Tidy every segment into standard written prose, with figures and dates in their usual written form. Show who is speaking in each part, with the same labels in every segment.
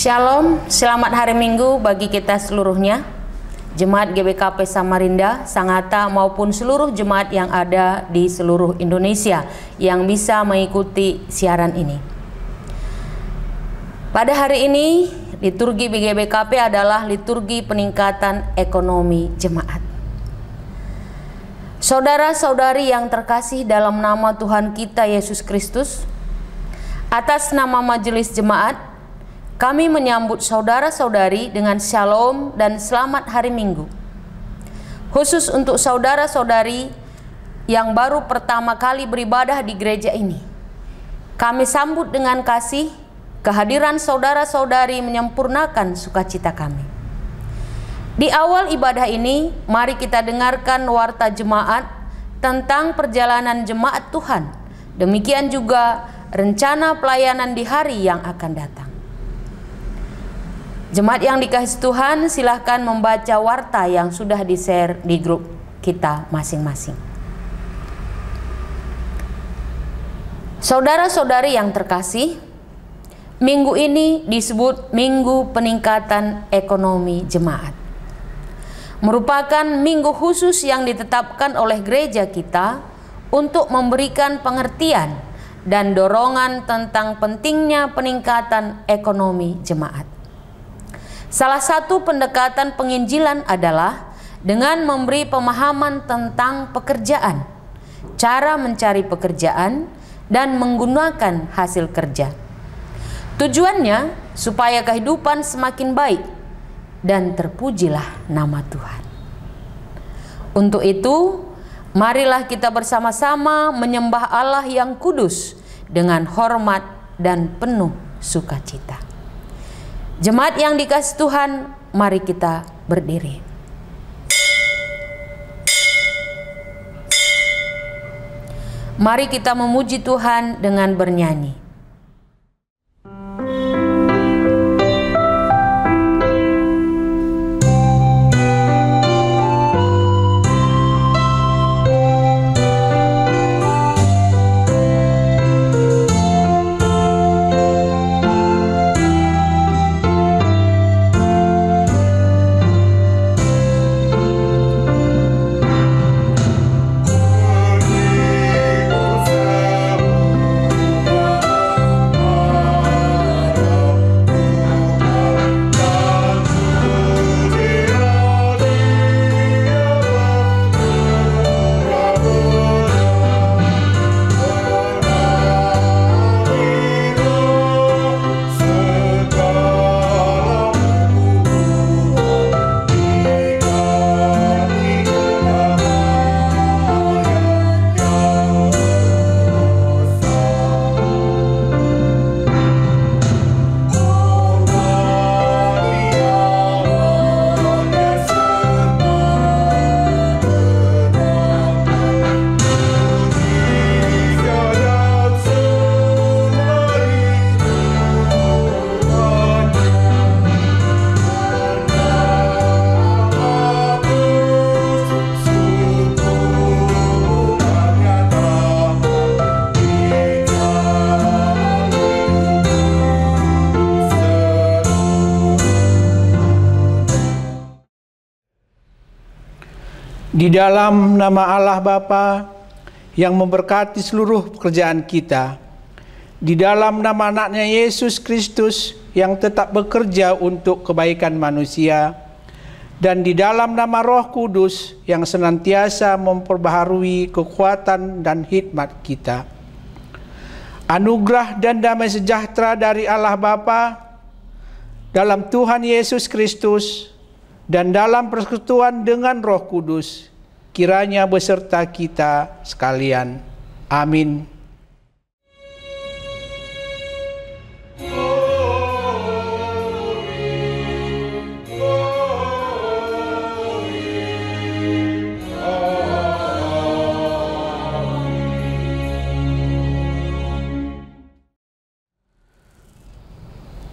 Speaker 1: Shalom, selamat hari Minggu bagi kita seluruhnya, Jemaat GBKP Samarinda, Sangatta maupun seluruh jemaat yang ada di seluruh Indonesia yang bisa mengikuti siaran ini. Pada hari ini, liturgi GBKP adalah liturgi peningkatan ekonomi jemaat. Saudara-saudari yang terkasih dalam nama Tuhan kita Yesus Kristus, atas nama Majelis Jemaat, kami menyambut saudara-saudari dengan shalom dan selamat hari Minggu. Khusus untuk saudara-saudari yang baru pertama kali beribadah di gereja ini, kami sambut dengan kasih. Kehadiran saudara-saudari menyempurnakan sukacita kami. Di awal ibadah ini, mari kita dengarkan warta jemaat tentang perjalanan jemaat Tuhan. Demikian juga rencana pelayanan di hari yang akan datang. Jemaat yang dikasihi Tuhan, silahkan membaca warta yang sudah di-share di grup kita masing-masing. Saudara-saudari yang terkasih, minggu ini disebut Minggu Peningkatan Ekonomi Jemaat. Merupakan minggu khusus yang ditetapkan oleh gereja kita untuk memberikan pengertian dan dorongan tentang pentingnya peningkatan ekonomi jemaat. Salah satu pendekatan penginjilan adalah dengan memberi pemahaman tentang pekerjaan, cara mencari pekerjaan, dan menggunakan hasil kerja. Tujuannya supaya kehidupan semakin baik dan terpujilah nama Tuhan. Untuk itu, marilah kita bersama-sama menyembah Allah yang kudus dengan hormat dan penuh sukacita. Jemaat yang dikasihi Tuhan, mari kita berdiri. Mari kita memuji Tuhan dengan bernyanyi.
Speaker 2: Di dalam nama Allah Bapa yang memberkati seluruh pekerjaan kita, di dalam nama anaknya Yesus Kristus yang tetap bekerja untuk kebaikan manusia, dan di dalam nama Roh Kudus yang senantiasa memperbaharui kekuatan dan hikmat kita. Anugerah dan damai sejahtera dari Allah Bapa, dalam Tuhan Yesus Kristus, dan dalam persekutuan dengan Roh Kudus, kiranya beserta kita sekalian. Amin.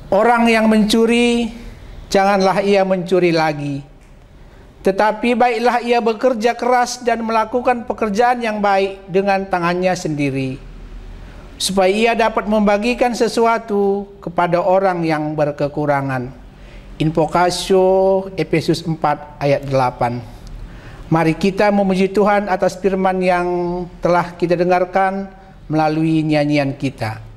Speaker 2: Orang yang mencuri, janganlah ia mencuri lagi. Tetapi baiklah ia bekerja keras dan melakukan pekerjaan yang baik dengan tangannya sendiri. supaya ia dapat membagikan sesuatu kepada orang yang berkekurangan. Invokasio Efesus 4 ayat 8. Mari kita memuji Tuhan atas firman yang telah kita dengarkan melalui nyanyian kita.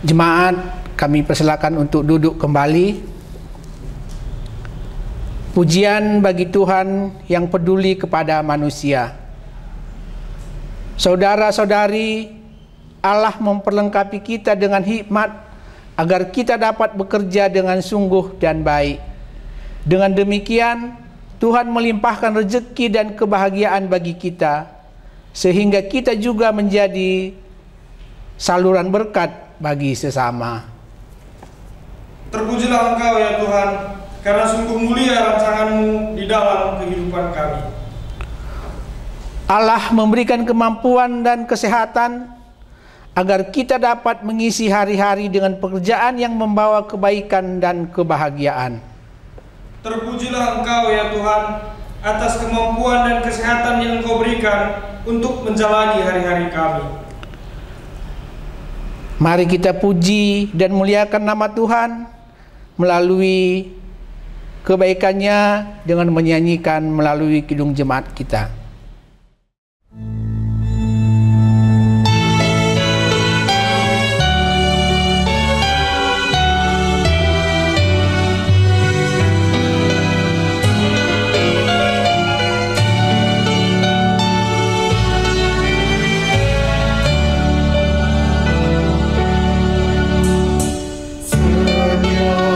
Speaker 2: Jemaat, kami persilakan untuk duduk kembali. Pujian bagi Tuhan yang peduli kepada manusia. Saudara-saudari, Allah memperlengkapi kita dengan hikmat agar kita dapat bekerja dengan sungguh dan baik. Dengan demikian, Tuhan melimpahkan rezeki dan kebahagiaan bagi kita, sehingga kita juga menjadi saluran berkat bagi sesama.
Speaker 3: Terpujilah Engkau ya Tuhan, karena sungguh mulia rancangan-Mu di dalam kehidupan kami.
Speaker 2: Allah memberikan kemampuan dan kesehatan agar kita dapat mengisi hari-hari dengan pekerjaan yang membawa kebaikan dan kebahagiaan.
Speaker 3: Terpujilah Engkau ya Tuhan, atas kemampuan dan kesehatan yang Engkau berikan untuk menjalani hari-hari kami.
Speaker 2: Mari kita puji dan muliakan nama Tuhan melalui kebaikannya dengan menyanyikan melalui kidung jemaat kita.
Speaker 4: Senyum Tuhan,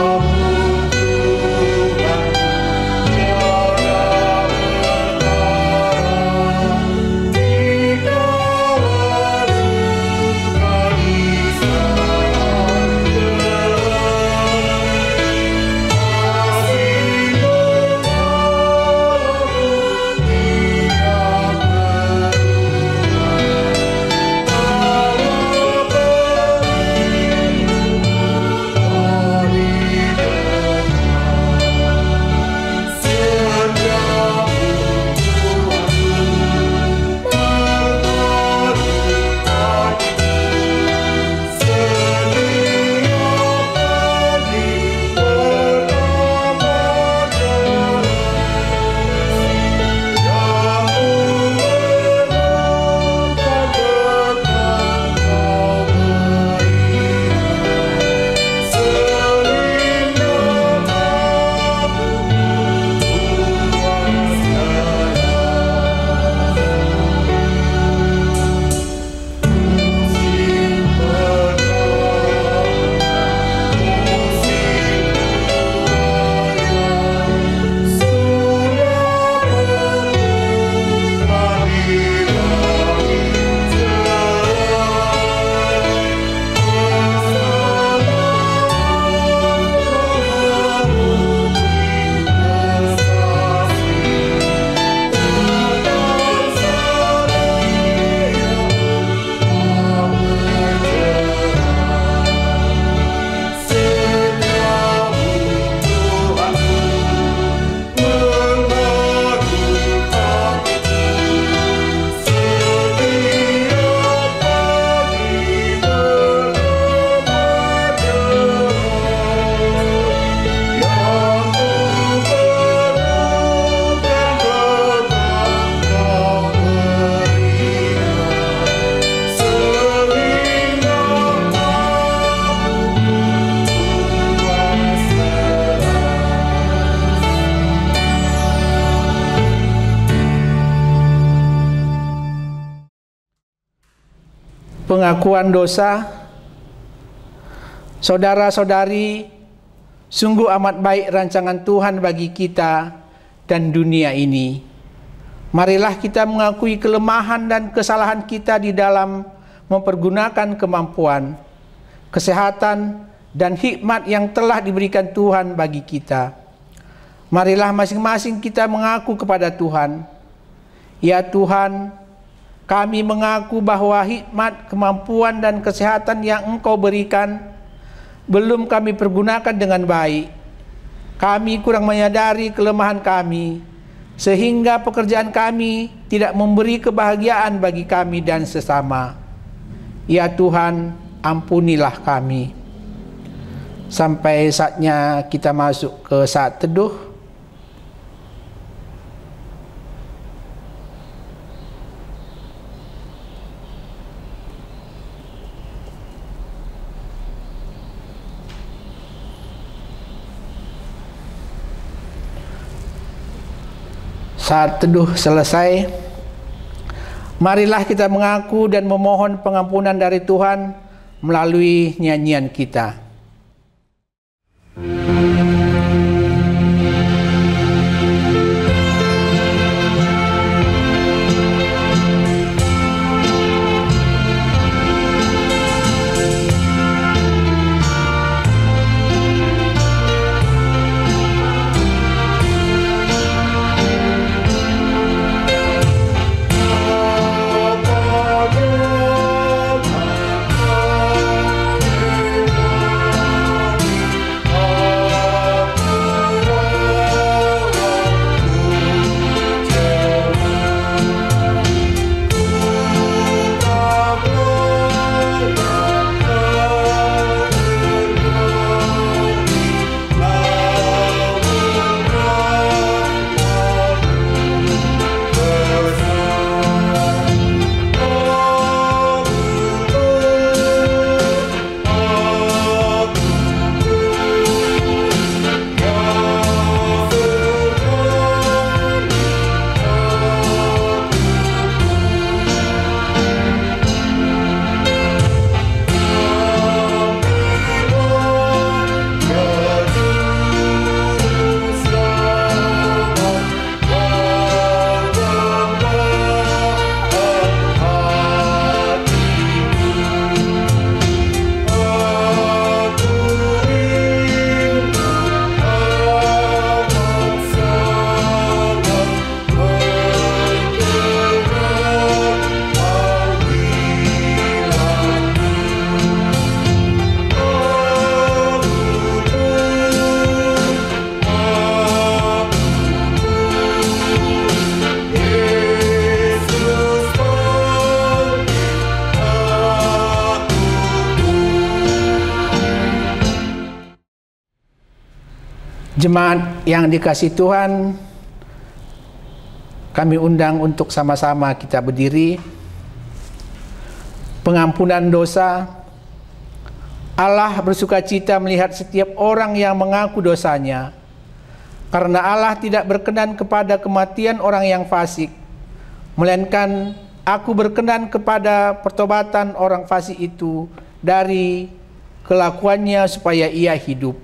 Speaker 2: pengakuan dosa. Saudara-saudari, sungguh amat baik rancangan Tuhan bagi kita dan dunia ini. Marilah kita mengakui kelemahan dan kesalahan kita di dalam mempergunakan kemampuan, kesehatan, dan hikmat yang telah diberikan Tuhan bagi kita. Marilah masing-masing kita mengaku kepada Tuhan, "Ya Tuhan, kami mengaku bahwa hikmat, kemampuan, dan kesehatan yang Engkau berikan belum kami pergunakan dengan baik. Kami kurang menyadari kelemahan kami, sehingga pekerjaan kami tidak memberi kebahagiaan bagi kami dan sesama. Ya Tuhan, ampunilah kami." Sampai saatnya kita masuk ke saat teduh. Saat teduh selesai, marilah kita mengaku dan memohon pengampunan dari Tuhan melalui nyanyian kita. Jemaat yang dikasihi Tuhan, kami undang untuk sama-sama kita berdiri. Pengampunan dosa. Allah bersukacita melihat setiap orang yang mengaku dosanya, karena Allah tidak berkenan kepada kematian orang yang fasik, melainkan Aku berkenan kepada pertobatan orang fasik itu dari kelakuannya supaya ia hidup.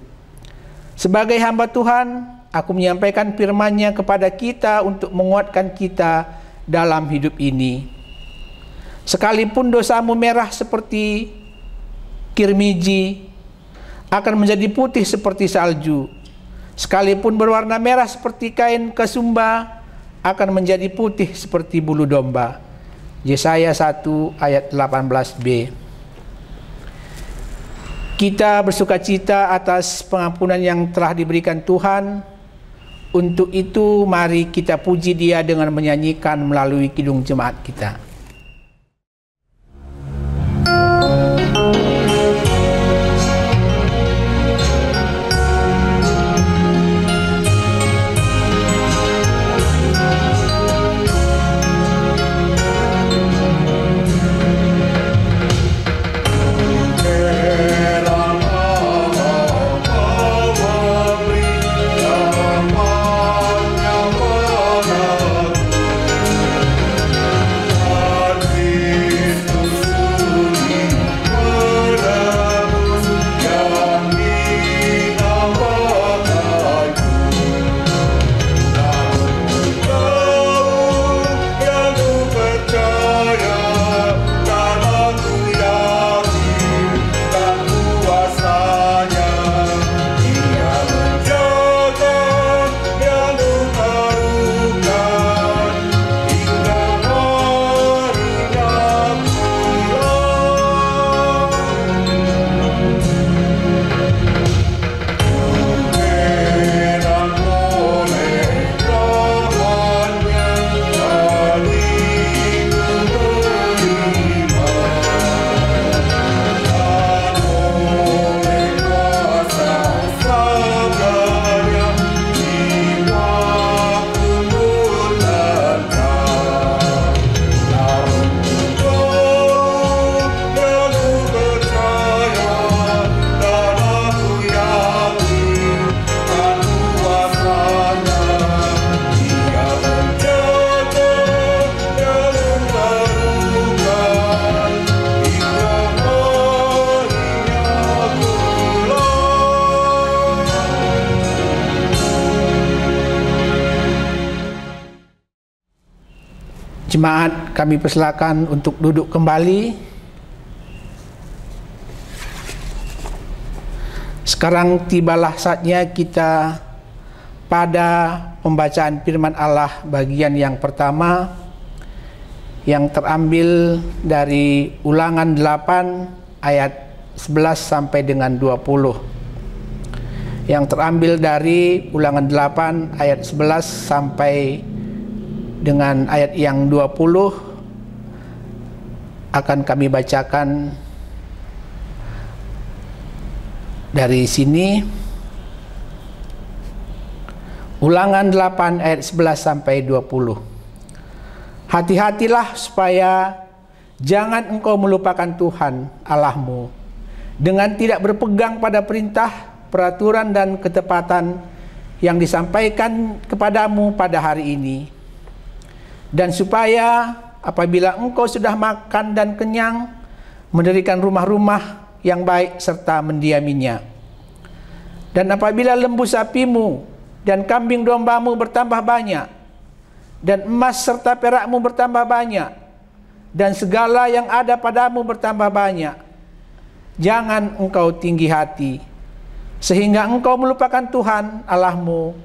Speaker 2: Sebagai hamba Tuhan, aku menyampaikan firman-Nya kepada kita untuk menguatkan kita dalam hidup ini. Sekalipun dosamu merah seperti kirmiji, akan menjadi putih seperti salju. Sekalipun berwarna merah seperti kain kesumba, akan menjadi putih seperti bulu domba. Yesaya 1 ayat 18b. Kita bersukacita atas pengampunan yang telah diberikan Tuhan. Untuk itu mari kita puji Dia dengan menyanyikan melalui kidung jemaat kita.
Speaker 4: Oh
Speaker 2: Jemaat, kami persilakan untuk duduk kembali. Sekarang tibalah saatnya kita pada pembacaan firman Allah bagian yang pertama yang terambil dari Ulangan 8 ayat 11 sampai dengan 20. Yang terambil dari Ulangan 8 ayat 11 sampai dengan ayat yang 20 akan kami bacakan dari sini. Ulangan 8 ayat 11 sampai 20. Hati-hatilah supaya jangan engkau melupakan Tuhan Allahmu dengan tidak berpegang pada perintah, peraturan dan ketepatan yang disampaikan kepadamu pada hari ini. Dan supaya apabila engkau sudah makan dan kenyang, mendirikan rumah-rumah yang baik serta mendiaminya. Dan apabila lembu sapimu dan kambing dombamu bertambah banyak, dan emas serta perakmu bertambah banyak, dan segala yang ada padamu bertambah banyak, jangan engkau tinggi hati, sehingga engkau melupakan Tuhan Allahmu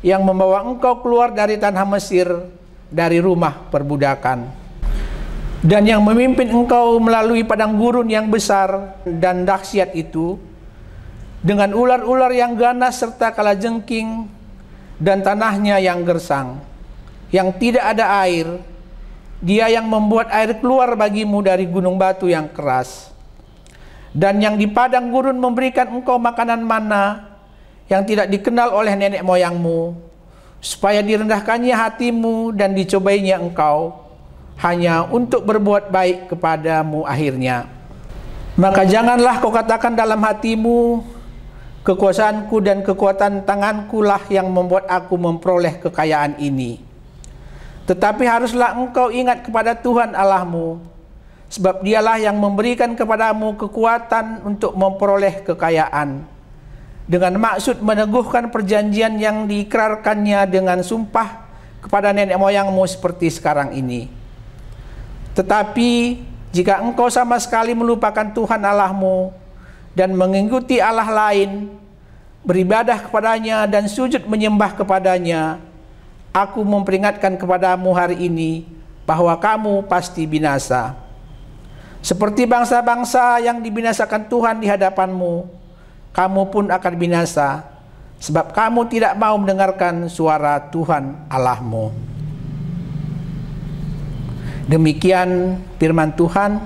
Speaker 2: yang membawa engkau keluar dari tanah Mesir, dari rumah perbudakan, dan yang memimpin engkau melalui padang gurun yang besar dan dahsyat itu, dengan ular-ular yang ganas serta kalajengking, dan tanahnya yang gersang, yang tidak ada air. Dia yang membuat air keluar bagimu dari gunung batu yang keras, dan yang di padang gurun memberikan engkau makanan mana yang tidak dikenal oleh nenek moyangmu, supaya direndahkannya hatimu dan dicobainya engkau, hanya untuk berbuat baik kepadamu akhirnya. Maka janganlah kau katakan dalam hatimu, kekuasaanku dan kekuatan tanganku lah yang membuat aku memperoleh kekayaan ini. Tetapi haruslah engkau ingat kepada Tuhan Allahmu, sebab dialah yang memberikan kepadamu kekuatan untuk memperoleh kekayaan, dengan maksud meneguhkan perjanjian yang diikrarkannya dengan sumpah kepada nenek moyangmu seperti sekarang ini. Tetapi jika engkau sama sekali melupakan Tuhan Allahmu dan mengikuti Allah lain, beribadah kepadanya dan sujud menyembah kepadanya, aku memperingatkan kepadamu hari ini bahwa kamu pasti binasa. Seperti bangsa-bangsa yang dibinasakan Tuhan di hadapanmu, kamu pun akan binasa, sebab kamu tidak mau mendengarkan suara Tuhan Allahmu. Demikian firman Tuhan.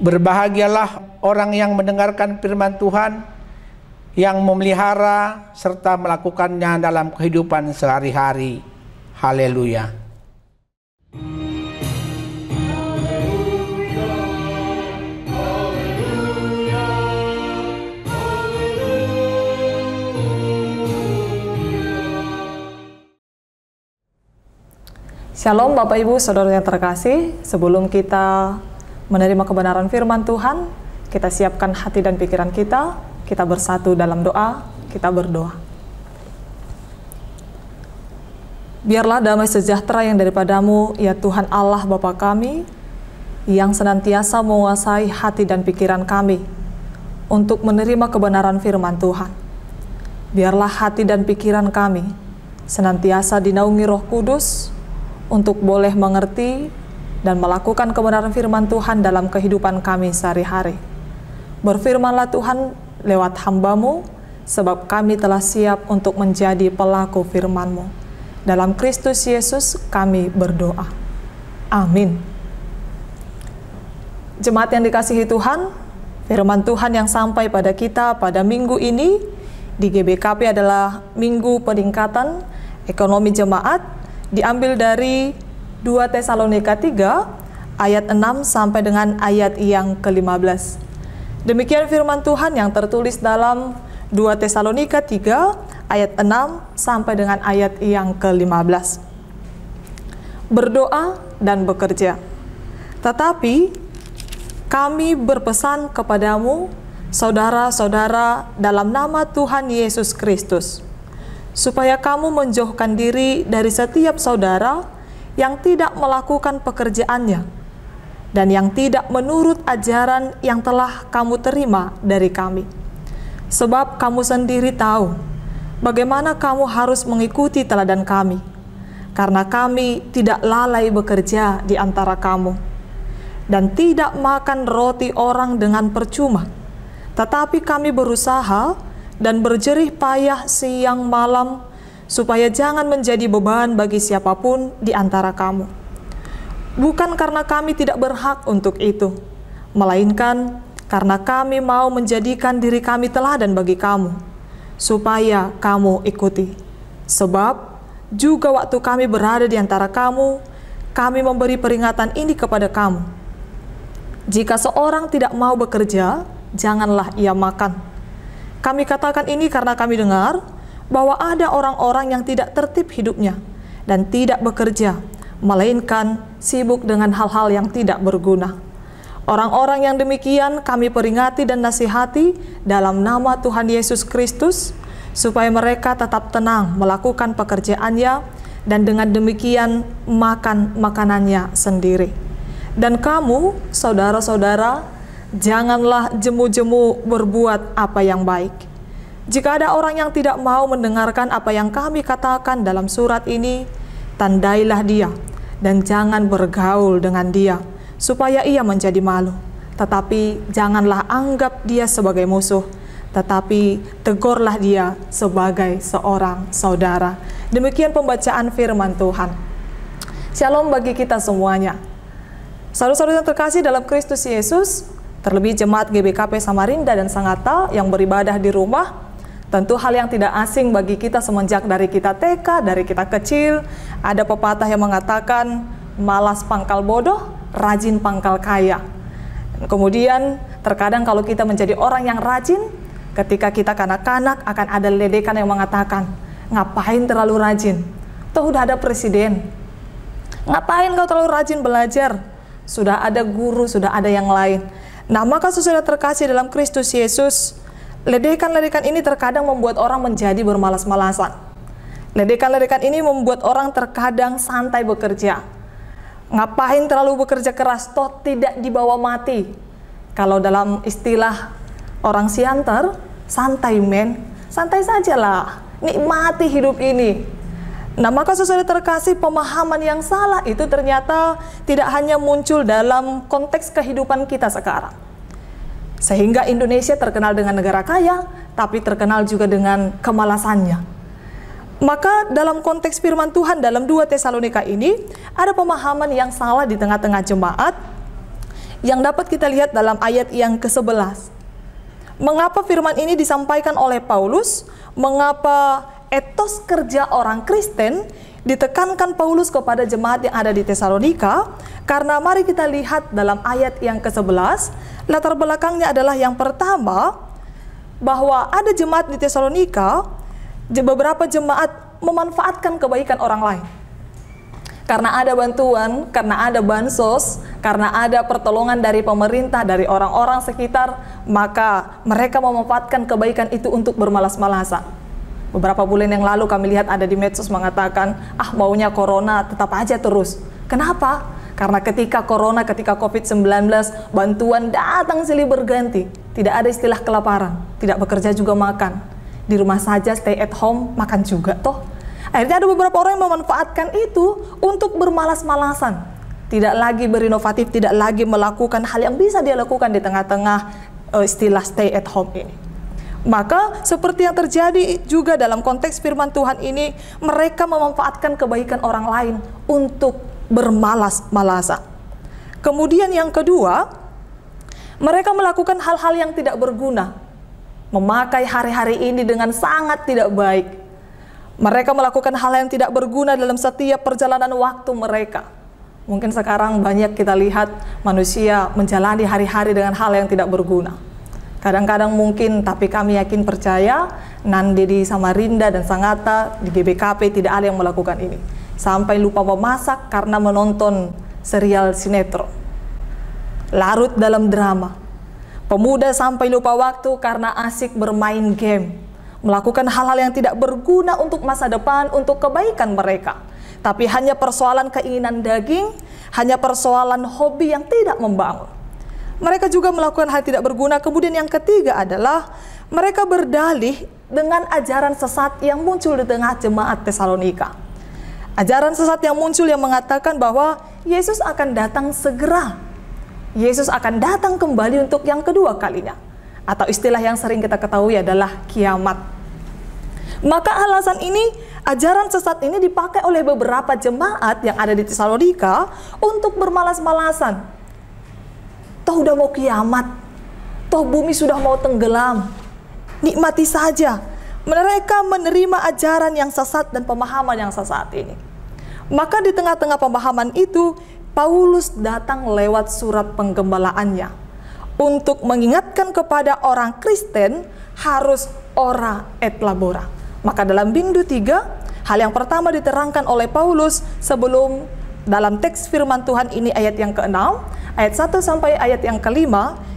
Speaker 2: Berbahagialah orang yang mendengarkan firman Tuhan, yang memelihara serta melakukannya dalam kehidupan sehari-hari. Haleluya.
Speaker 4: Shalom Bapak Ibu Saudara yang terkasih, sebelum kita menerima kebenaran firman Tuhan, kita siapkan hati dan pikiran kita bersatu dalam doa, kita berdoa. Biarlah damai sejahtera yang daripadamu, ya Tuhan Allah Bapa kami, yang senantiasa menguasai hati dan pikiran kami, untuk menerima kebenaran firman Tuhan. Biarlah hati dan pikiran kami senantiasa dinaungi Roh Kudus, untuk boleh mengerti dan melakukan kebenaran firman Tuhan dalam kehidupan kami sehari-hari. Berfirmanlah Tuhan lewat hamba-Mu, sebab kami telah siap untuk menjadi pelaku firman-Mu. Dalam Kristus Yesus kami berdoa. Amin. Jemaat yang dikasihi Tuhan, firman Tuhan yang sampai pada kita pada minggu ini di GBKP adalah Minggu Peningkatan Ekonomi Jemaat, diambil dari 2 Tesalonika 3 ayat 6 sampai dengan ayat yang ke-15. Demikian firman Tuhan yang tertulis dalam 2 Tesalonika 3 ayat 6 sampai dengan ayat yang ke-15. Berdoa dan bekerja. Tetapi kami berpesan kepadamu, saudara-saudara, dalam nama Tuhan Yesus Kristus, supaya kamu menjauhkan diri dari setiap saudara yang tidak melakukan pekerjaannya dan yang tidak menurut ajaran yang telah kamu terima dari kami. Sebab kamu sendiri tahu bagaimana kamu harus mengikuti teladan kami, karena kami tidak lalai bekerja di antara kamu dan tidak makan roti orang dengan percuma, tetapi kami berusaha dan berjerih payah siang malam supaya jangan menjadi beban bagi siapapun di antara kamu. Bukan karena kami tidak berhak untuk itu, melainkan karena kami mau menjadikan diri kami teladan bagi kamu, supaya kamu ikuti. Sebab juga waktu kami berada di antara kamu, kami memberi peringatan ini kepada kamu. Jika seorang tidak mau bekerja, janganlah ia makan. Kami katakan ini karena kami dengar bahwa ada orang-orang yang tidak tertib hidupnya dan tidak bekerja, melainkan sibuk dengan hal-hal yang tidak berguna. Orang-orang yang demikian kami peringati dan nasihati dalam nama Tuhan Yesus Kristus, supaya mereka tetap tenang melakukan pekerjaannya dan dengan demikian makan makanannya sendiri. Dan kamu, saudara-saudara, janganlah jemu-jemu berbuat apa yang baik. Jika ada orang yang tidak mau mendengarkan apa yang kami katakan dalam surat ini, tandailah dia dan jangan bergaul dengan dia, supaya ia menjadi malu. Tetapi janganlah anggap dia sebagai musuh, tetapi tegurlah dia sebagai seorang saudara. Demikian pembacaan firman Tuhan. Shalom bagi kita semuanya. Saudara-saudara yang terkasih dalam Kristus Yesus, terlebih jemaat GBKP Samarinda dan Sangatta yang beribadah di rumah, tentu hal yang tidak asing bagi kita semenjak dari kita TK, dari kita kecil. Ada pepatah yang mengatakan, malas pangkal bodoh, rajin pangkal kaya. Kemudian terkadang kalau kita menjadi orang yang rajin, ketika kita kanak-kanak akan ada ledekan yang mengatakan, ngapain terlalu rajin? Toh udah ada presiden. Ngapain kau terlalu rajin belajar? Sudah ada guru, sudah ada yang lain. Nah, maka saudara terkasih dalam Kristus Yesus, ledekan-ledekan ini terkadang membuat orang menjadi bermalas-malasan. Ledekan-ledekan ini membuat orang terkadang santai bekerja. Ngapain terlalu bekerja keras, toh tidak dibawa mati. Kalau dalam istilah orang Siantar, santai men, santai sajalah, nikmati hidup ini. Nah, maka saudara terkasih, pemahaman yang salah itu ternyata tidak hanya muncul dalam konteks kehidupan kita sekarang. Sehingga Indonesia terkenal dengan negara kaya, tapi terkenal juga dengan kemalasannya. Maka dalam konteks firman Tuhan dalam 2 Tesalonika ini, ada pemahaman yang salah di tengah-tengah jemaat, yang dapat kita lihat dalam ayat yang ke-11. Mengapa firman ini disampaikan oleh Paulus? Mengapa etos kerja orang Kristen ditekankan Paulus kepada jemaat yang ada di Tesalonika? Karena mari kita lihat dalam ayat yang ke-11, latar belakangnya adalah yang pertama, bahwa ada jemaat di Tesalonika, beberapa jemaat memanfaatkan kebaikan orang lain. Karena ada bantuan, karena ada bansos, karena ada pertolongan dari pemerintah, dari orang-orang sekitar, maka mereka memanfaatkan kebaikan itu untuk bermalas-malasan. Beberapa bulan yang lalu kami lihat ada di medsos mengatakan, maunya corona tetap aja terus. Kenapa? Karena ketika corona, ketika COVID-19, bantuan datang silih berganti. Tidak ada istilah kelaparan, tidak bekerja juga makan. Di rumah saja, stay at home, makan juga toh. Akhirnya ada beberapa orang yang memanfaatkan itu untuk bermalas-malasan. Tidak lagi berinovatif, tidak lagi melakukan hal yang bisa dia lakukan di tengah-tengah istilah stay at home ini. Maka seperti yang terjadi juga dalam konteks firman Tuhan ini, mereka memanfaatkan kebaikan orang lain untuk bermalas-malasan. Kemudian yang kedua, mereka melakukan hal-hal yang tidak berguna, memakai hari-hari ini dengan sangat tidak baik. Mereka melakukan hal yang tidak berguna dalam setiap perjalanan waktu mereka. Mungkin sekarang banyak kita lihat manusia menjalani hari-hari dengan hal yang tidak berguna. Kadang-kadang mungkin, tapi kami yakin percaya, Nande di Samarinda dan Sangatta, di GBKP tidak ada yang melakukan ini. Sampai lupa memasak karena menonton serial sinetron. Larut dalam drama. Pemuda sampai lupa waktu karena asik bermain game. Melakukan hal-hal yang tidak berguna untuk masa depan, untuk kebaikan mereka. tapi hanya persoalan keinginan daging, hanya persoalan hobi yang tidak membangun. Mereka juga melakukan hal tidak berguna. Kemudian yang ketiga adalah mereka berdalih dengan ajaran sesat yang muncul di tengah jemaat Tesalonika. Ajaran sesat yang muncul yang mengatakan bahwa Yesus akan datang segera. Yesus akan datang kembali untuk yang kedua kalinya. Atau istilah yang sering kita ketahui adalah kiamat. Maka alasan ini, ajaran sesat ini dipakai oleh beberapa jemaat yang ada di Tesalonika untuk bermalas-malasan. Toh udah mau kiamat, toh bumi sudah mau tenggelam, nikmati saja. Mereka menerima ajaran yang sesat dan pemahaman yang sesat ini. Maka di tengah-tengah pemahaman itu, Paulus datang lewat surat penggembalaannya untuk mengingatkan kepada orang Kristen harus ora et labora. Maka dalam Bindu 3, hal yang pertama diterangkan oleh Paulus sebelum dalam teks firman Tuhan ini ayat yang ke-6, ayat 1 sampai ayat yang ke-5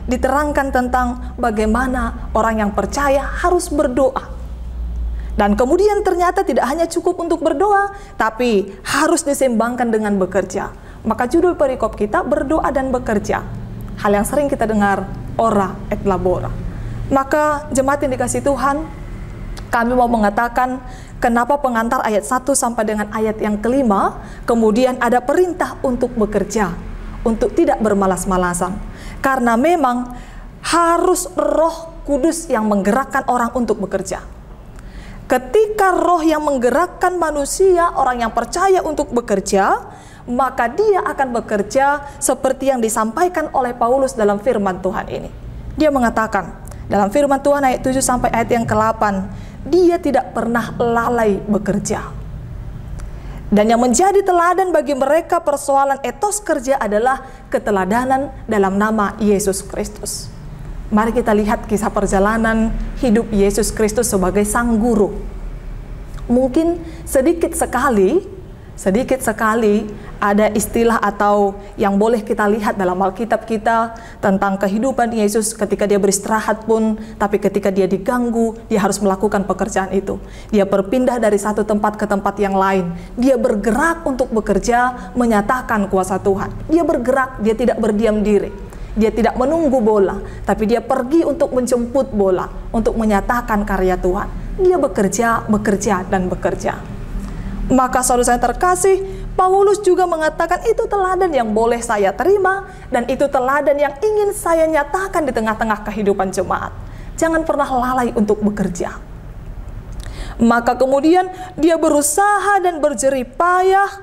Speaker 4: diterangkan tentang bagaimana orang yang percaya harus berdoa. Dan kemudian ternyata tidak hanya cukup untuk berdoa, tapi harus diseimbangkan dengan bekerja. Maka judul perikop kita berdoa dan bekerja. Hal yang sering kita dengar, ora et labora. Maka jemaat yang dikasihi Tuhan, kami mau mengatakan kenapa pengantar ayat 1 sampai dengan ayat yang ke-5 kemudian ada perintah untuk bekerja, untuk tidak bermalas-malasan. Karena memang harus Roh Kudus yang menggerakkan orang untuk bekerja. Ketika roh yang menggerakkan manusia, orang yang percaya untuk bekerja, maka dia akan bekerja seperti yang disampaikan oleh Paulus dalam firman Tuhan ini. Dia mengatakan dalam firman Tuhan ayat 7 sampai ayat yang ke-8, dia tidak pernah lalai bekerja. Dan yang menjadi teladan bagi mereka persoalan etos kerja adalah keteladanan dalam nama Yesus Kristus. Mari kita lihat kisah perjalanan hidup Yesus Kristus sebagai sang guru. Mungkin sedikit sekali ada istilah atau yang boleh kita lihat dalam Alkitab kita tentang kehidupan Yesus ketika dia beristirahat pun, tapi ketika dia diganggu, dia harus melakukan pekerjaan itu. Dia berpindah dari satu tempat ke tempat yang lain. Dia bergerak untuk bekerja, menyatakan kuasa Tuhan. Dia bergerak, dia tidak berdiam diri. Dia tidak menunggu bola, tapi dia pergi untuk menjemput bola, untuk menyatakan karya Tuhan. Dia bekerja, dan bekerja. Maka saudara saya terkasih, Paulus juga mengatakan itu teladan yang boleh saya terima dan itu teladan yang ingin saya nyatakan di tengah-tengah kehidupan jemaat. Jangan pernah lalai untuk bekerja. Maka kemudian dia berusaha dan berjerih payah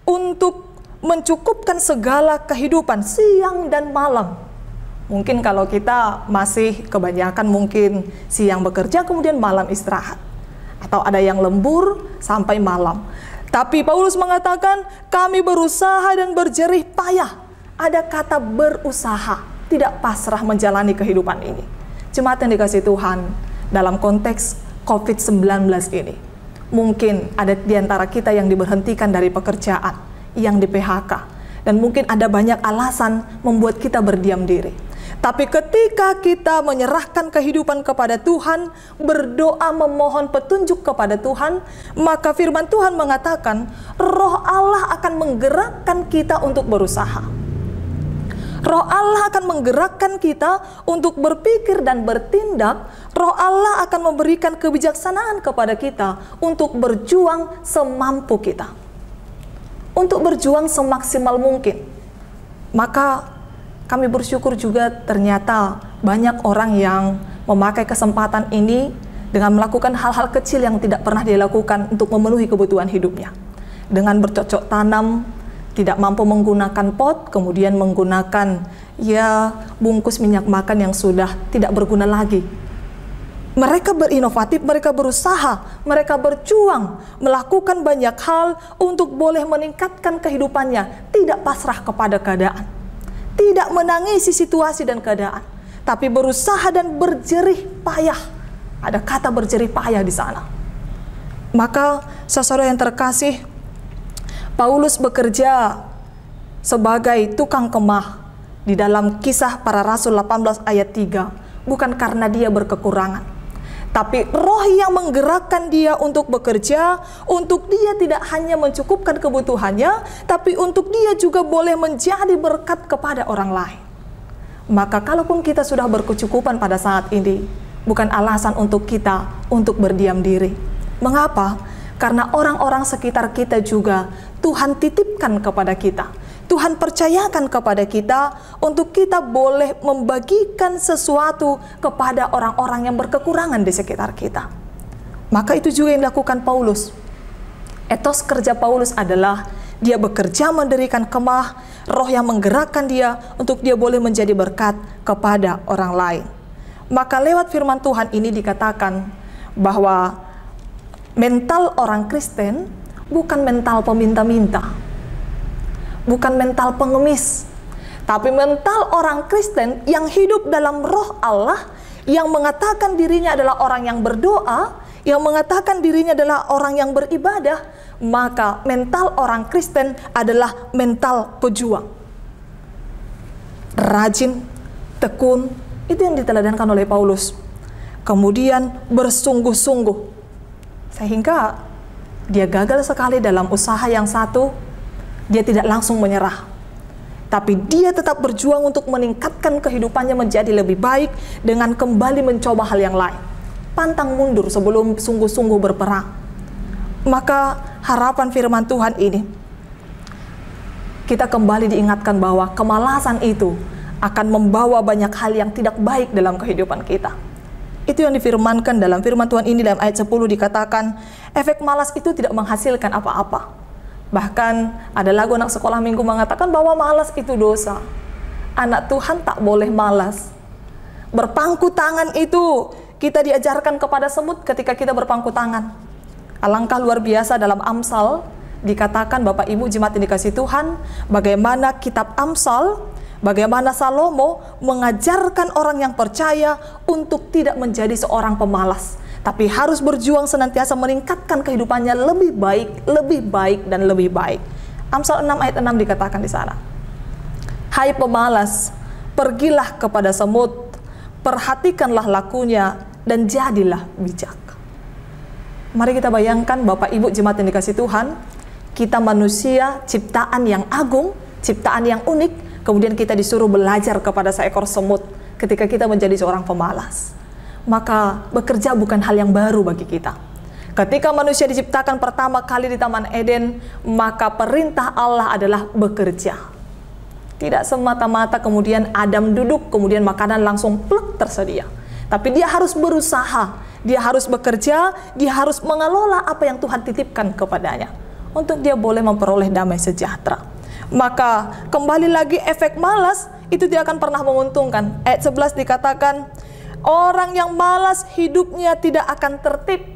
Speaker 4: untuk mencukupkan segala kehidupan siang dan malam. Mungkin kalau kita masih kebanyakan mungkin siang bekerja kemudian malam istirahat. Atau ada yang lembur sampai malam. Tapi Paulus mengatakan kami berusaha dan berjerih payah. Ada kata berusaha, tidak pasrah menjalani kehidupan ini. Jemaat yang dikasihi Tuhan, dalam konteks COVID-19 ini, mungkin ada di antara kita yang diberhentikan dari pekerjaan, yang di PHK, dan mungkin ada banyak alasan membuat kita berdiam diri. Tapi ketika kita menyerahkan kehidupan kepada Tuhan, berdoa memohon petunjuk kepada Tuhan, maka firman Tuhan mengatakan Roh Allah akan menggerakkan kita untuk berusaha. Roh Allah akan menggerakkan kita untuk berpikir dan bertindak. Roh Allah akan memberikan kebijaksanaan kepada kita untuk berjuang semampu kita, untuk berjuang semaksimal mungkin. Maka kami bersyukur juga ternyata banyak orang yang memakai kesempatan ini dengan melakukan hal-hal kecil yang tidak pernah dia lakukan untuk memenuhi kebutuhan hidupnya. Dengan bercocok tanam, tidak mampu menggunakan pot, kemudian menggunakan bungkus minyak makan yang sudah tidak berguna lagi. Mereka berinovatif, mereka berusaha, mereka berjuang, melakukan banyak hal untuk boleh meningkatkan kehidupannya, tidak pasrah kepada keadaan. Tidak menangisi situasi dan keadaan, tapi berusaha dan berjerih payah. Ada kata berjerih payah di sana. Maka saudara yang terkasih, Paulus bekerja sebagai tukang kemah di dalam Kisah Para Rasul 18 ayat 3, bukan karena dia berkekurangan, Tapi roh yang menggerakkan dia untuk bekerja, untuk dia tidak hanya mencukupkan kebutuhannya, tapi untuk dia juga boleh menjadi berkat kepada orang lain. Maka kalaupun kita sudah berkecukupan pada saat ini, bukan alasan untuk kita untuk berdiam diri. Mengapa? Karena orang-orang sekitar kita juga Tuhan titipkan kepada kita. Tuhan percayakan kepada kita untuk kita boleh membagikan sesuatu kepada orang-orang yang berkekurangan di sekitar kita. Maka itu juga yang dilakukan Paulus. Etos kerja Paulus adalah dia bekerja mendirikan kemah, roh yang menggerakkan dia untuk dia boleh menjadi berkat kepada orang lain. Maka lewat firman Tuhan ini dikatakan bahwa mental orang Kristen bukan mental peminta-minta, bukan mental pengemis, tapi mental orang Kristen yang hidup dalam roh Allah, yang mengatakan dirinya adalah orang yang berdoa, yang mengatakan dirinya adalah orang yang beribadah. Maka mental orang Kristen adalah mental pejuang, rajin, tekun. Itu yang diteladankan oleh Paulus. Kemudian bersungguh-sungguh, sehingga dia gagal sekali dalam usaha yang satu. Dia tidak langsung menyerah, tapi dia tetap berjuang untuk meningkatkan kehidupannya menjadi lebih baik dengan kembali mencoba hal yang lain, pantang mundur sebelum sungguh-sungguh berperang. Maka harapan firman Tuhan ini, kita kembali diingatkan bahwa kemalasan itu akan membawa banyak hal yang tidak baik dalam kehidupan kita. Itu yang difirmankan dalam firman Tuhan ini dalam ayat 10 dikatakan, efek malas itu tidak menghasilkan apa-apa. Bahkan ada lagu anak sekolah minggu mengatakan bahwa malas itu dosa. Anak Tuhan tak boleh malas. Berpangku tangan itu kita diajarkan kepada semut ketika kita berpangku tangan. Alangkah luar biasa dalam Amsal dikatakan, Bapak Ibu jemaat yang dikasihi Tuhan, bagaimana kitab Amsal, bagaimana Salomo mengajarkan orang yang percaya untuk tidak menjadi seorang pemalas, tapi harus berjuang senantiasa meningkatkan kehidupannya lebih baik, dan lebih baik. Amsal 6 ayat 6 dikatakan di sana, hai pemalas, pergilah kepada semut, perhatikanlah lakunya, dan jadilah bijak. Mari kita bayangkan Bapak Ibu jemaat yang dikasihi Tuhan, kita manusia ciptaan yang agung, ciptaan yang unik, kemudian kita disuruh belajar kepada seekor semut ketika kita menjadi seorang pemalas. Maka bekerja bukan hal yang baru bagi kita. Ketika manusia diciptakan pertama kali di Taman Eden, maka perintah Allah adalah bekerja. Tidak semata-mata kemudian Adam duduk, kemudian makanan langsung plek tersedia. Tapi dia harus berusaha, dia harus bekerja, dia harus mengelola apa yang Tuhan titipkan kepadanya, untuk dia boleh memperoleh damai sejahtera. Maka kembali lagi efek malas itu tidak akan pernah menguntungkan. Ayat 11 dikatakan, orang yang malas hidupnya tidak akan tertib.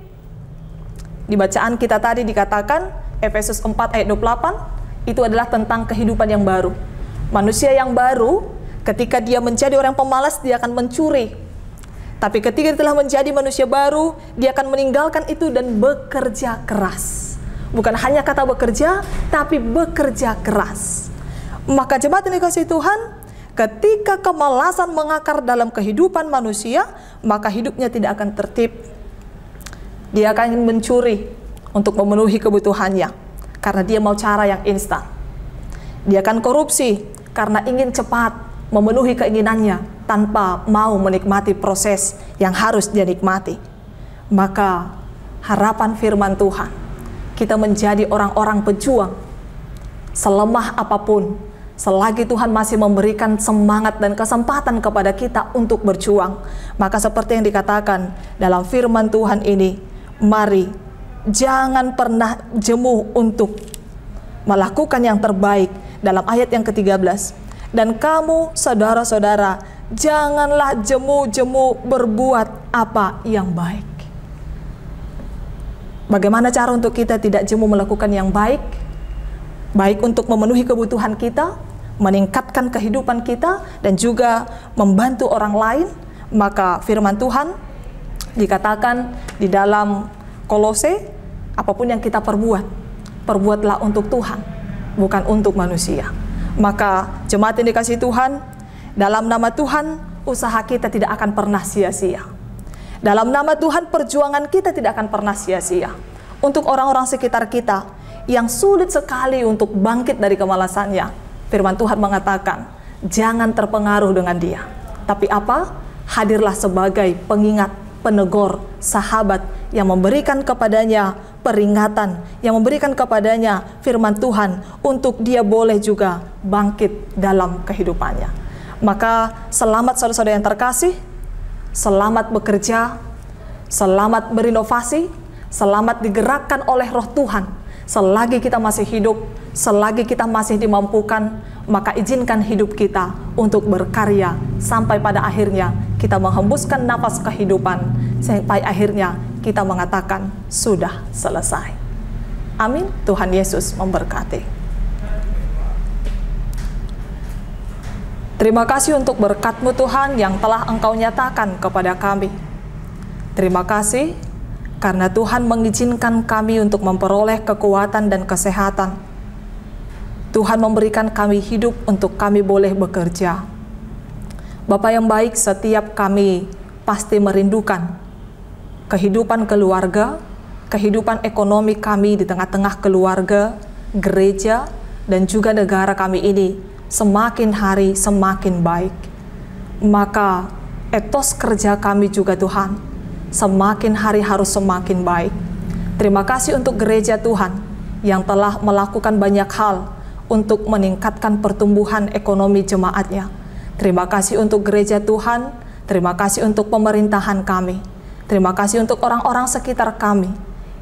Speaker 4: Di bacaan kita tadi dikatakan, Efesus 4 ayat 28, itu adalah tentang kehidupan yang baru. Manusia yang baru, ketika dia menjadi orang pemalas, dia akan mencuri. Tapi ketika dia telah menjadi manusia baru, dia akan meninggalkan itu dan bekerja keras. Bukan hanya kata bekerja, tapi bekerja keras. Maka jemaat yang dikasihi Tuhan, ketika kemalasan mengakar dalam kehidupan manusia, maka hidupnya tidak akan tertib. Dia akan mencuri untuk memenuhi kebutuhannya, karena dia mau cara yang instan. Dia akan korupsi karena ingin cepat memenuhi keinginannya, tanpa mau menikmati proses yang harus dia nikmati. Maka harapan firman Tuhan, kita menjadi orang-orang pejuang. Selemah apapun, selagi Tuhan masih memberikan semangat dan kesempatan kepada kita untuk berjuang, maka seperti yang dikatakan dalam firman Tuhan ini, mari jangan pernah jemu untuk melakukan yang terbaik. Dalam ayat yang ke-13, dan kamu saudara-saudara, janganlah jemu-jemu berbuat apa yang baik. Bagaimana cara untuk kita tidak jemu melakukan yang baik? Baik untuk memenuhi kebutuhan kita, meningkatkan kehidupan kita, dan juga membantu orang lain. Maka firman Tuhan dikatakan di dalam Kolose, apapun yang kita perbuat, perbuatlah untuk Tuhan, bukan untuk manusia. Maka jemaat yang dikasihi Tuhan, dalam nama Tuhan, usaha kita tidak akan pernah sia-sia. Dalam nama Tuhan, perjuangan kita tidak akan pernah sia-sia. Untuk orang-orang sekitar kita yang sulit sekali untuk bangkit dari kemalasannya, firman Tuhan mengatakan, jangan terpengaruh dengan dia. Tapi apa? Hadirlah sebagai pengingat, penegur, sahabat yang memberikan kepadanya peringatan, yang memberikan kepadanya firman Tuhan untuk dia boleh juga bangkit dalam kehidupannya. Maka selamat saudara-saudara yang terkasih, selamat bekerja, selamat berinovasi, selamat digerakkan oleh Roh Tuhan. Selagi kita masih hidup, selagi kita masih dimampukan, maka izinkan hidup kita untuk berkarya sampai pada akhirnya kita menghembuskan nafas kehidupan, sampai akhirnya kita mengatakan sudah selesai. Amin. Tuhan Yesus memberkati. Terima kasih untuk berkat-Mu Tuhan yang telah Engkau nyatakan kepada kami. Terima kasih karena Tuhan mengizinkan kami untuk memperoleh kekuatan dan kesehatan. Tuhan memberikan kami hidup untuk kami boleh bekerja. Bapa yang baik, setiap kami pasti merindukan kehidupan keluarga, kehidupan ekonomi kami di tengah-tengah keluarga, gereja, dan juga negara kami ini semakin hari semakin baik. Maka etos kerja kami juga Tuhan semakin hari harus semakin baik. Terima kasih untuk gereja Tuhan yang telah melakukan banyak hal untuk meningkatkan pertumbuhan ekonomi jemaatnya. Terima kasih untuk gereja Tuhan, terima kasih untuk pemerintahan kami, terima kasih untuk orang-orang sekitar kami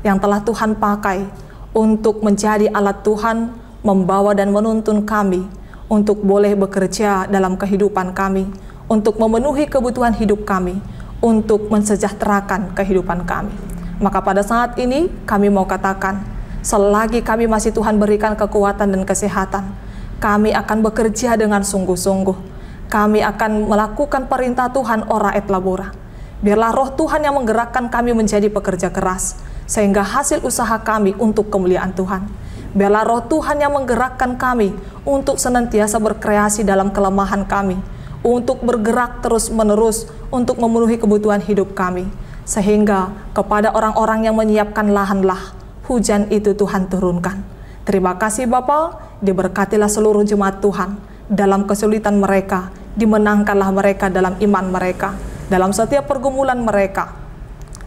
Speaker 4: yang telah Tuhan pakai untuk menjadi alat Tuhan membawa dan menuntun kami untuk boleh bekerja dalam kehidupan kami, untuk memenuhi kebutuhan hidup kami, untuk mensejahterakan kehidupan kami. Maka pada saat ini kami mau katakan, selagi kami masih Tuhan berikan kekuatan dan kesehatan, kami akan bekerja dengan sungguh-sungguh. Kami akan melakukan perintah Tuhan ora et labora. Biarlah Roh Tuhan yang menggerakkan kami menjadi pekerja keras, sehingga hasil usaha kami untuk kemuliaan Tuhan. Biarlah Roh Tuhan yang menggerakkan kami untuk senantiasa berkreasi dalam kelemahan kami, untuk bergerak terus-menerus untuk memenuhi kebutuhan hidup kami, sehingga kepada orang-orang yang menyiapkan lahanlah hujan itu Tuhan turunkan. Terima kasih Bapa, diberkatilah seluruh jemaat Tuhan dalam kesulitan mereka, dimenangkanlah mereka dalam iman mereka, dalam setiap pergumulan mereka.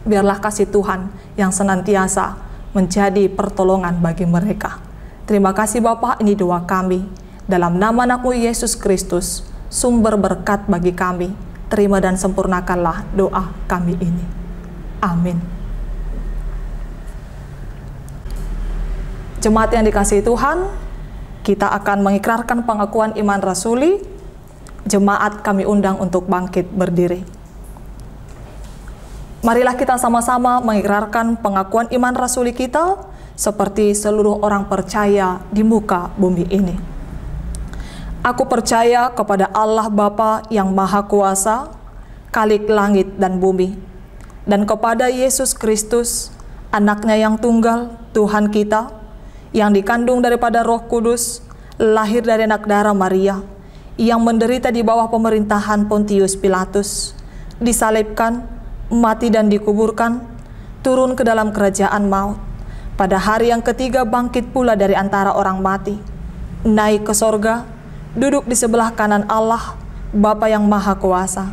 Speaker 4: Biarlah kasih Tuhan yang senantiasa menjadi pertolongan bagi mereka. Terima kasih Bapa, ini doa kami dalam nama Anak-Mu Yesus Kristus, sumber berkat bagi kami. Terima dan sempurnakanlah doa kami ini. Amin. Jemaat yang dikasihi Tuhan, kita akan mengikrarkan pengakuan iman rasuli. Jemaat kami undang untuk bangkit berdiri. Marilah kita sama-sama mengikrarkan pengakuan iman rasuli kita seperti seluruh orang percaya di muka bumi ini. Aku percaya kepada Allah Bapa yang Maha Kuasa, Khalik langit dan bumi, dan kepada Yesus Kristus, Anaknya yang tunggal, Tuhan kita, yang dikandung daripada Roh Kudus, lahir dari anak darah Maria, yang menderita di bawah pemerintahan Pontius Pilatus, disalibkan, mati dan dikuburkan, turun ke dalam kerajaan maut, pada hari yang ketiga bangkit pula dari antara orang mati, naik ke sorga, duduk di sebelah kanan Allah, Bapa yang Maha Kuasa,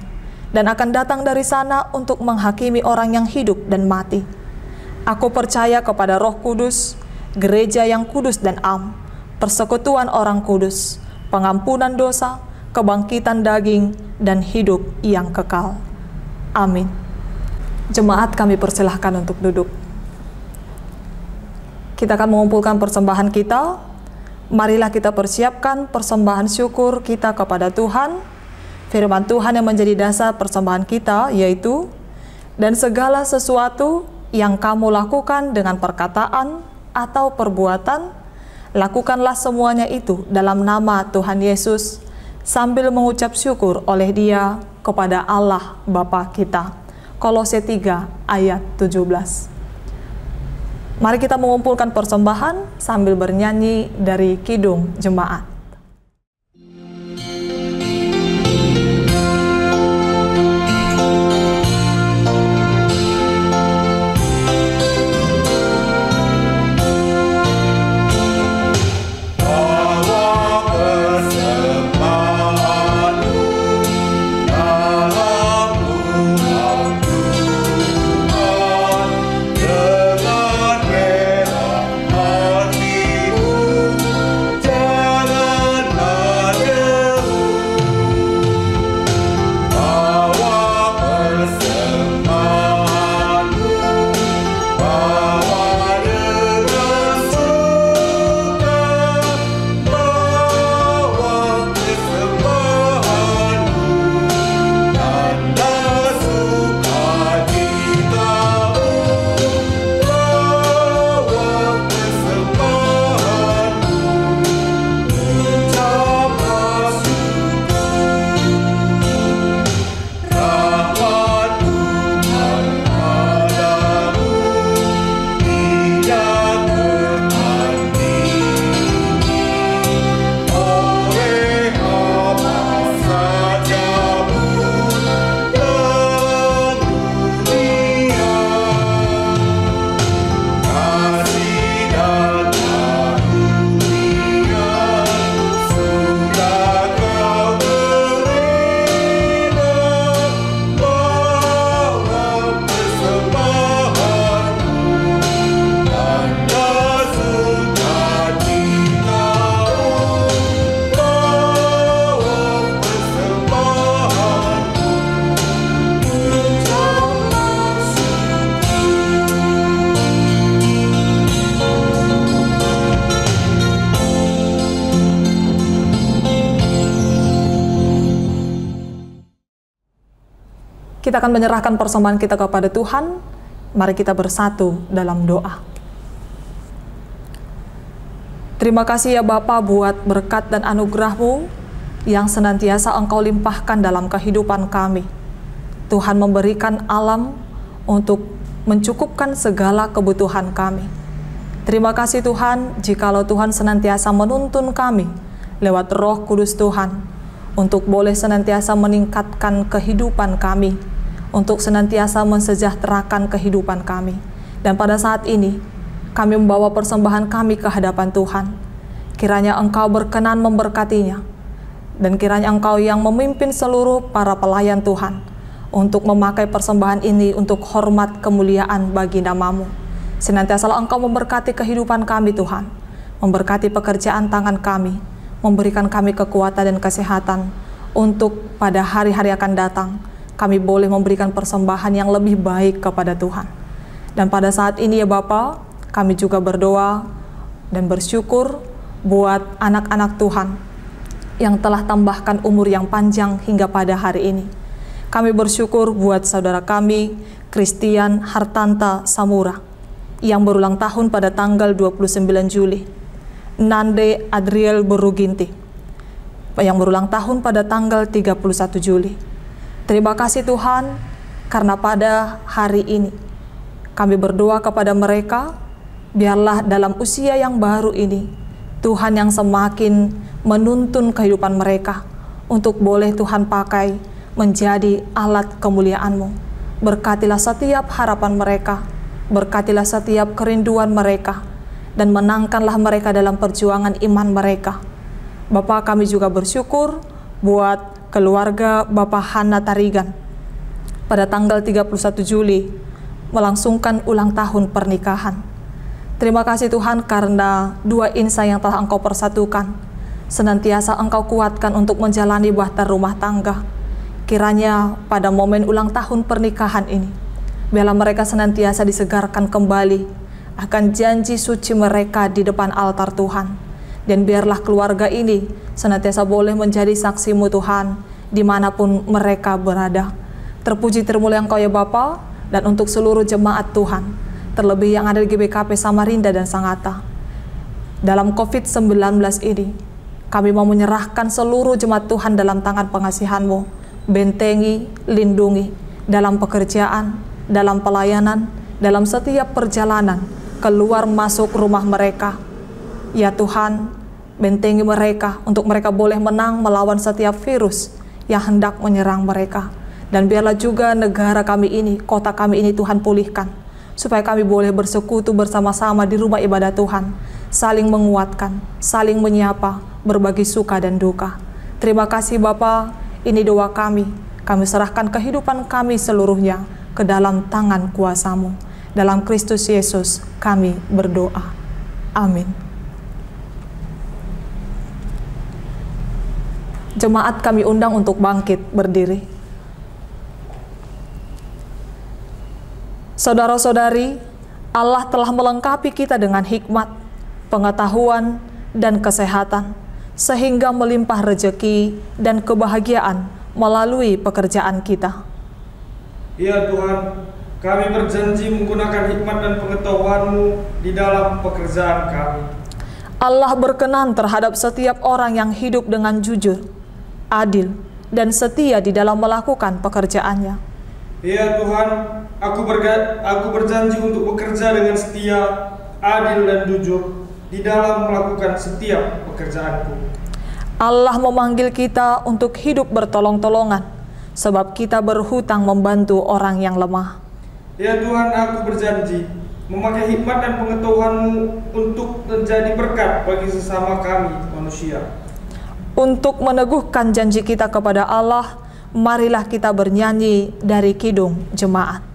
Speaker 4: dan akan datang dari sana untuk menghakimi orang yang hidup dan mati. Aku percaya kepada Roh Kudus, gereja yang kudus dan am, persekutuan orang kudus, pengampunan dosa, kebangkitan daging, dan hidup yang kekal. Amin. Jemaat kami persilahkan untuk duduk. Kita akan mengumpulkan persembahan kita. Marilah kita persiapkan persembahan syukur kita kepada Tuhan. Firman Tuhan yang menjadi dasar persembahan kita yaitu, dan segala sesuatu yang kamu lakukan dengan perkataan atau perbuatan, lakukanlah semuanya itu dalam nama Tuhan Yesus, sambil mengucap syukur oleh Dia kepada Allah Bapa kita. Kolose 3 ayat 17. Mari kita mengumpulkan persembahan sambil bernyanyi dari Kidung Jemaat. Kita akan menyerahkan persembahan kita kepada Tuhan. Mari kita bersatu dalam doa. Terima kasih ya Bapa buat berkat dan anugerah-Mu yang senantiasa Engkau limpahkan dalam kehidupan kami. Tuhan memberikan alam untuk mencukupkan segala kebutuhan kami. Terima kasih Tuhan, jikalau Tuhan senantiasa menuntun kami lewat Roh Kudus Tuhan untuk boleh senantiasa meningkatkan kehidupan kami, untuk senantiasa mensejahterakan kehidupan kami. Dan pada saat ini, kami membawa persembahan kami ke hadapan Tuhan. Kiranya Engkau berkenan memberkatinya, dan kiranya Engkau yang memimpin seluruh para pelayan Tuhan untuk memakai persembahan ini untuk hormat kemuliaan bagi nama-Mu. Senantiasalah Engkau memberkati kehidupan kami Tuhan, memberkati pekerjaan tangan kami, memberikan kami kekuatan dan kesehatan untuk pada hari-hari akan datang kami boleh memberikan persembahan yang lebih baik kepada Tuhan. Dan pada saat ini ya Bapa, kami juga berdoa dan bersyukur buat anak-anak Tuhan yang telah tambahkan umur yang panjang hingga pada hari ini. Kami bersyukur buat saudara kami, Christian Hartanta Samura, yang berulang tahun pada tanggal 29 Juli. Nande Adriel Beruginti, yang berulang tahun pada tanggal 31 Juli. Terima kasih Tuhan, karena pada hari ini kami berdoa kepada mereka, biarlah dalam usia yang baru ini, Tuhan yang semakin menuntun kehidupan mereka untuk boleh Tuhan pakai menjadi alat kemuliaan-Mu. Berkatilah setiap harapan mereka, berkatilah setiap kerinduan mereka, dan menangkanlah mereka dalam perjuangan iman mereka. Bapa, kami juga bersyukur buat keluarga Bapak Hana Tarigan pada tanggal 31 Juli melangsungkan ulang tahun pernikahan. Terima kasih Tuhan karena dua insan yang telah Engkau persatukan, senantiasa Engkau kuatkan untuk menjalani bahtera rumah tangga. Kiranya pada momen ulang tahun pernikahan ini, biarlah mereka senantiasa disegarkan kembali akan janji suci mereka di depan altar Tuhan. Dan biarlah keluarga ini senantiasa boleh menjadi saksi-Mu Tuhan, dimanapun mereka berada. Terpuji termulia Engkau ya Bapa, dan untuk seluruh jemaat Tuhan, terlebih yang ada di GBKP Samarinda dan Sangatta. Dalam COVID-19 ini, kami mau menyerahkan seluruh jemaat Tuhan dalam tangan pengasihan-Mu. Bentengi, lindungi dalam pekerjaan, dalam pelayanan, dalam setiap perjalanan keluar masuk rumah mereka. Ya Tuhan, bentengi mereka untuk mereka boleh menang melawan setiap virus yang hendak menyerang mereka. Dan biarlah juga negara kami ini, kota kami ini Tuhan pulihkan, supaya kami boleh bersekutu bersama-sama di rumah ibadah Tuhan, saling menguatkan, saling menyapa, berbagi suka dan duka. Terima kasih Bapa. Ini doa kami serahkan kehidupan kami seluruhnya ke dalam tangan kuasa-Mu. Dalam Kristus Yesus kami berdoa. Amin. Jemaat kami undang untuk bangkit berdiri. Saudara-saudari, Allah telah melengkapi kita dengan hikmat, pengetahuan, dan kesehatan, sehingga melimpah rezeki dan kebahagiaan melalui pekerjaan kita.
Speaker 3: Ya Tuhan, kami berjanji menggunakan hikmat dan pengetahuan-Mu di dalam pekerjaan kami.
Speaker 4: Allah berkenan terhadap setiap orang yang hidup dengan jujur, adil, dan setia di dalam melakukan pekerjaannya.
Speaker 3: Ya Tuhan, aku berjanji untuk bekerja dengan setia, adil, dan jujur di dalam melakukan setiap pekerjaanku.
Speaker 4: Allah memanggil kita untuk hidup bertolong-tolongan, sebab kita berhutang membantu orang yang lemah.
Speaker 3: Ya Tuhan, aku berjanji memakai hikmat dan pengetahuan-Mu untuk menjadi berkat bagi sesama kami manusia.
Speaker 4: Untuk meneguhkan janji kita kepada Allah, marilah kita bernyanyi dari Kidung Jemaat.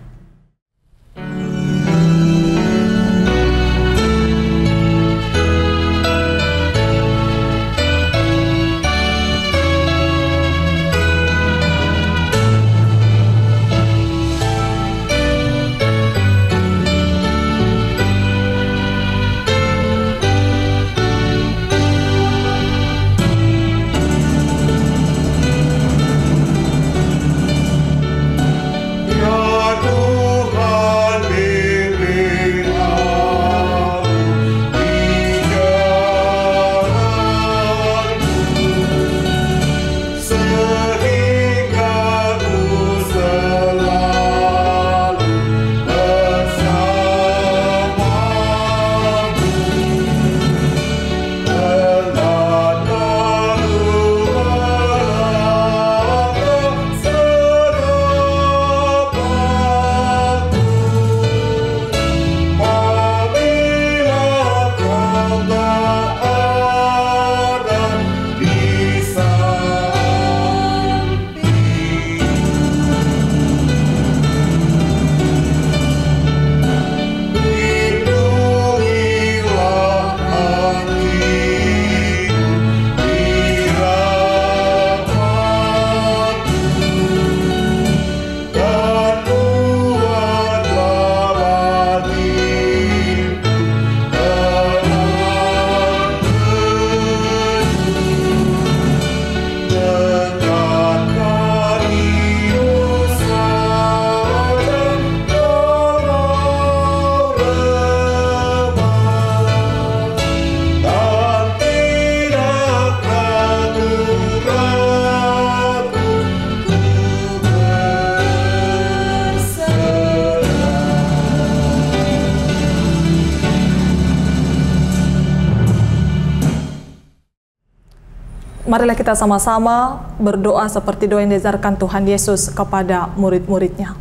Speaker 4: Marilah kita sama-sama berdoa seperti doa yang diajarkan Tuhan Yesus kepada murid-muridnya.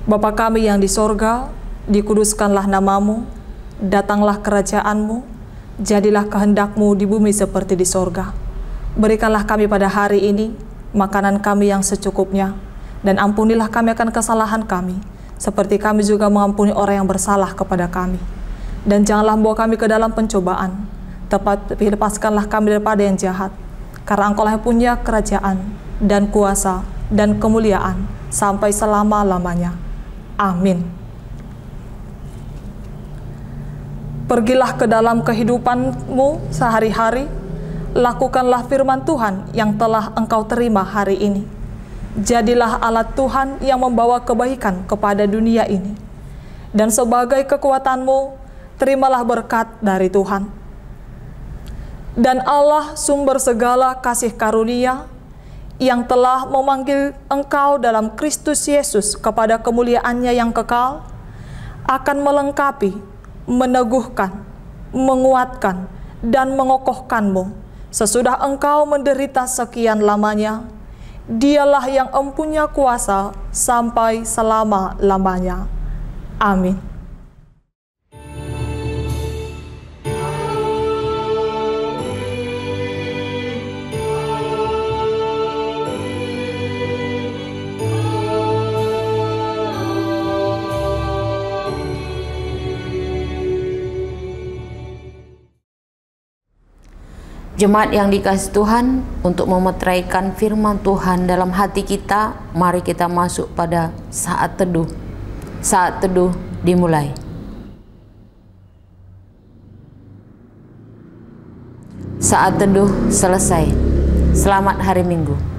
Speaker 4: Bapa kami yang di sorga, dikuduskanlah namamu, datanglah kerajaanmu, jadilah kehendak-mu di bumi seperti di sorga. Berikanlah kami pada hari ini makanan kami yang secukupnya, dan ampunilah kami akan kesalahan kami, seperti kami juga mengampuni orang yang bersalah kepada kami. Dan janganlah membawa kami ke dalam pencobaan, tapi lepaskanlah kami daripada yang jahat, karena Engkau lah yang punya kerajaan dan kuasa dan kemuliaan sampai selama-lamanya. Amin. Pergilah ke dalam kehidupanmu sehari-hari, lakukanlah firman Tuhan yang telah engkau terima hari ini. Jadilah alat Tuhan yang membawa kebaikan kepada dunia ini. Dan sebagai kekuatanmu, terimalah berkat dari Tuhan. Dan Allah sumber segala kasih karunia yang telah memanggil engkau dalam Kristus Yesus kepada kemuliaannya yang kekal, akan melengkapi, meneguhkan, menguatkan, dan mengokohkanmu sesudah engkau menderita sekian lamanya. Dialah yang empunya kuasa sampai selama-lamanya. Amin.
Speaker 1: Jemaat yang dikasihi Tuhan, untuk memeteraikan firman Tuhan dalam hati kita, mari kita masuk pada saat teduh. Saat teduh dimulai. Saat teduh selesai. Selamat hari Minggu.